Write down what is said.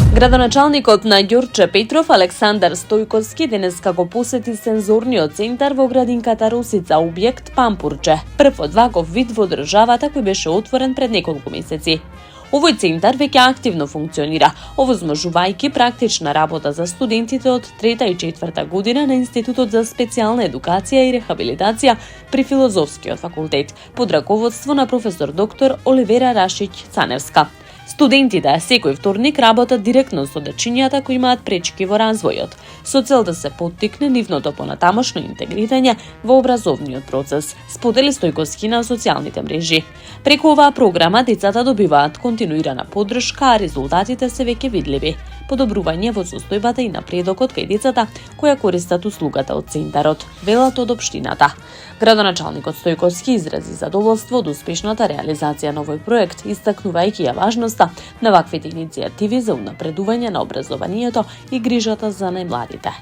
Градоначалникот на Ѓорче Петров Александар Стојковски денеска го посети сензорниот центар во градинката Росица, објект Пампурче, прв од ваков вид во државата кој беше отворен пред неколку месеци. Овој центар веќе активно функционира, овозможувајќи практична работа за студентите од 3-та и 4-та година на Институтот за специјална едукација и рехабилитација при Филозофскиот факултет, под раководство на професор доктор Оливера Рашиќ Цаневска. Студентите секој вторник работат директно со дечињата кои имаат пречки во развојот, со цел да се поттикне нивното понатамошно интегрирање во образовниот процес, сподели Стојковски на социјалните мрежи. Преку оваа програма децата добиваат континуирана поддршка, а резултатите се веќе видливи. Подобрување во состојбата и напредокот кај децата која користат услугата од центарот, велат од општината. Градоначалникот Стојковски изрази задоволство од успешната реализација на овој проект, истакнувајќи ја важноста на ваквите иницијативи за унапредување на образованието и грижата за најмладите.